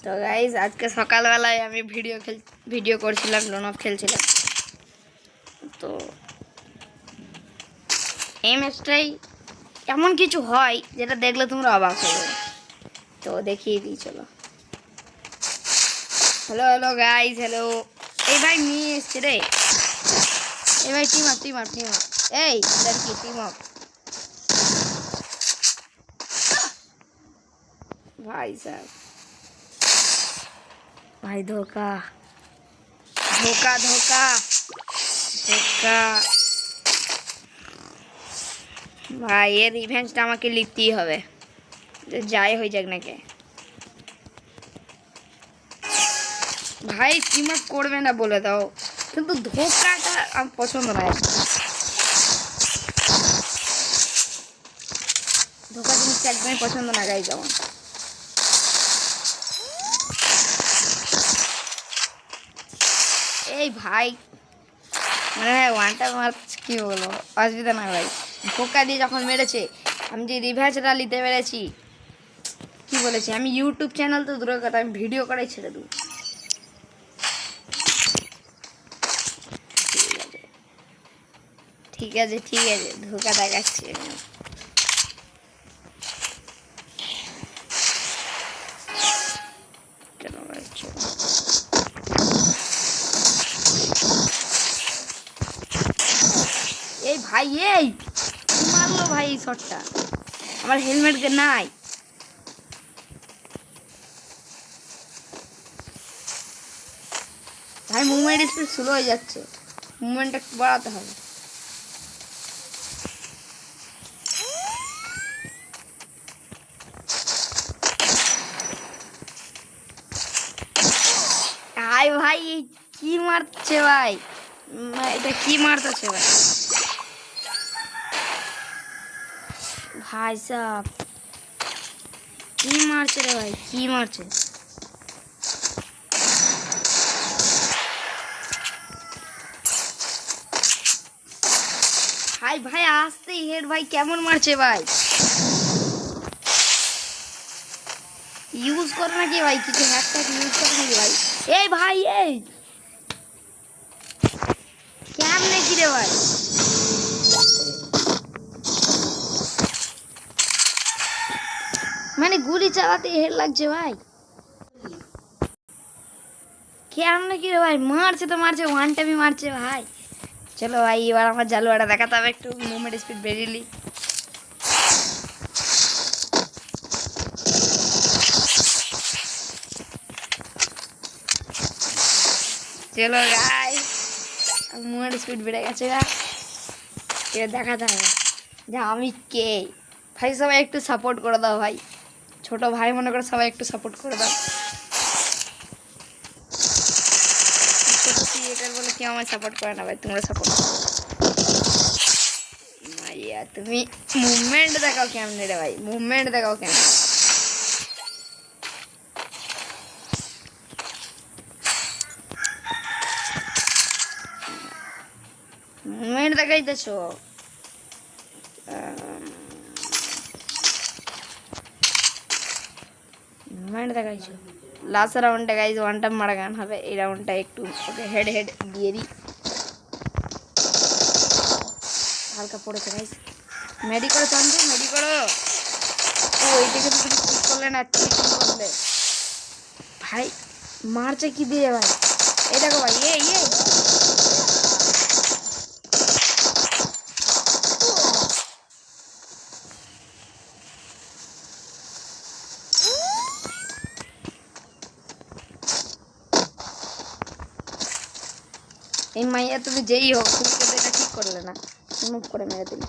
তো গাইজ আজকে সকালবেলায় আমি ভিডিও করছিলাম, লোন অফ খেলছিলাম। তো এই ম্যাচটাই এমন কিছু হয় যেটা দেখলে তোমরা অবাক হয়ে যাবে। তো দেখিয়ে দিই, চলো। Hello hello guys, hello. এই ভাই নিয়ে এসছে রে, এই ভাই টিম আপ এই কি টিম আপ ভাই সাহেব, ভাই ধোকা ধোকা ধোকা ধোকা ভাই, এর রিভেঞ্জটা আমাকে নিতেই হবে, যাই হয়ে যাক নাকি। ভাই টিম আপ করবে না বলে দাও, কিন্তু ধোকাটা আমার পছন্দ নয়। ধোকা জিনিসটা একদমই পছন্দ না গাইজ আমার। এই ভাই মানে ওয়ানটা মার কি বলবো, অসুবিধা না ভাই। ধোকা দিয়ে যখন মেরেছে, আমি যে রিভেঞ্জটা নিতে পেরেছি, কি বলেছি আমি, ইউটিউব চ্যানেল তো দূরের কথা, আমি ভিডিও করাই ছেড়ে দেবো। ঠিক আছে ধোকা দেখাচ্ছি আমি। এই ভাই এই মারলো ভাই, এই শটটা আমার হেলমেট নাই। ভাই মুভমেন্ট স্পিড স্লো হয়ে যাচ্ছে, মুভমেন্টটা একটু বাড়াতে হবে। হাই ভাই কি মারছে ভাই, এটা কি মারতেছে ভাই, ভাই সাহ কি মারছে রে ভাই, কি মারছে। ভাই ভাই আসতেই হেড ভাই, কেমন মারছে ভাই, ইউজ করে নাকি ভাই, কিছু হ্যাশট্যাগ ইউজ করে নাকি ভাই। এই ভাই এই কেমনে কি রে ভাই, মানে গুলি চালাতে হেড লাগছে ভাই, কেমনে কি রে ভাই, মারছে তো মারছে, ওয়ান টাইমই মারছে ভাই। চলো ভাই এবার আমার জালুয়াটা দেখাতে হবে, একটু মুভমেন্ট স্পিড বেরিয়ে। চলো গাইস, মুভমেন্ট স্পিড বেড়ে গেছে গা, এটা দেখাতে হবে যে আমি কে। ভাই সবাই একটু সাপোর্ট করে দাও ভাই, ছোট ভাই মনে করে সবাই একটু সাপোর্ট করে দাও। ছোট ক্রিয়েটার বলে কেউ আমায় সাপোর্ট করে না ভাই, তোমরা সাপোর্ট করো। ভাইয়া তুমি মুভমেন্ট দেখাও কেমনে রে ভাই, মুভমেন্ট দেখাও কেমন। মুভমেন্ট দেখাইতেছো, মুভমেন্ট দেখাইছো। লাস্ট রাউন্ডটা গাইজ ওয়ানটা মারা গান হবে, এই রাউন্ডটা একটু ওকে হেড দিয়ে দিই। হালকা পড়েছে গাইজ, মেডি করো চন্দ্র, মেডি করো। ও এইটাকে তো তুমি ঠিক করলে না, ঠিক করলে ভাই, মারছে কি দিয়ে ভাই, এই দেখো ভাই এই এই মাইয়া তুমি যেই হোক, তুমি তো এটা ঠিক করলে না, মুভ করে মেরে দিলে।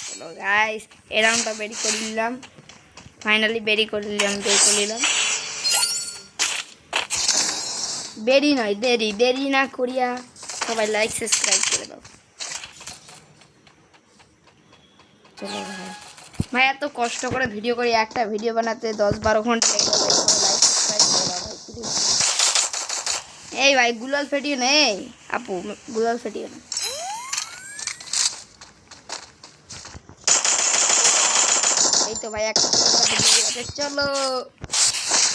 চলো গাইস এই রাউন্ডটা বেরি করে নিলাম, ফাইনালি বেরি করে নিলাম, বেরি নয় দেরি না করিয়া সবাই লাইক সাবস্ক্রাইব করে দাও। চলো ভাই, ভাই এত কষ্ট করে ভিডিও করি, একটা ভিডিও বানাতে 10-12 ঘন্টা লেগে যাবে, লাইক সাবস্ক্রাইব করে দাও ভাই প্লিজ। এই ভাই গুলাল ফেটিও না, এই আপু গুলাল ফেটিও না। এই তো ভাই একটা চলো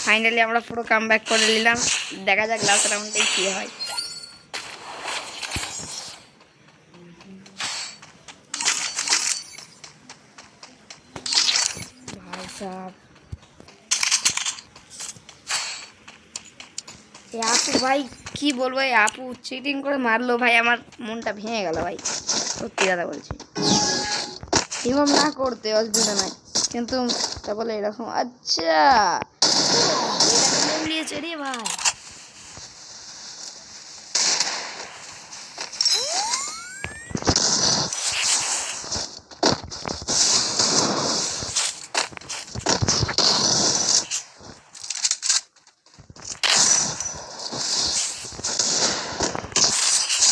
ফাইনালি আমরা পুরো কাম ব্যাক করে নিলাম। দেখা যাক লাস্ট রাউন্ডে কি হয়। ভাই সাহেব এই আপু ভাই কি বলবো, এই আপু চিটিং করে মারলো ভাই, আমার মনটা ভেঙে গেল ভাই, সত্যি কথা বলছি। এরকম না করতে অসুবিধা নাই, কিন্তু তা বলে এরকম। আচ্ছা নিয়েছে রে ভাই।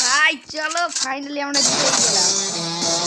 ভাই চলো ফাইনালি আমরা জিতে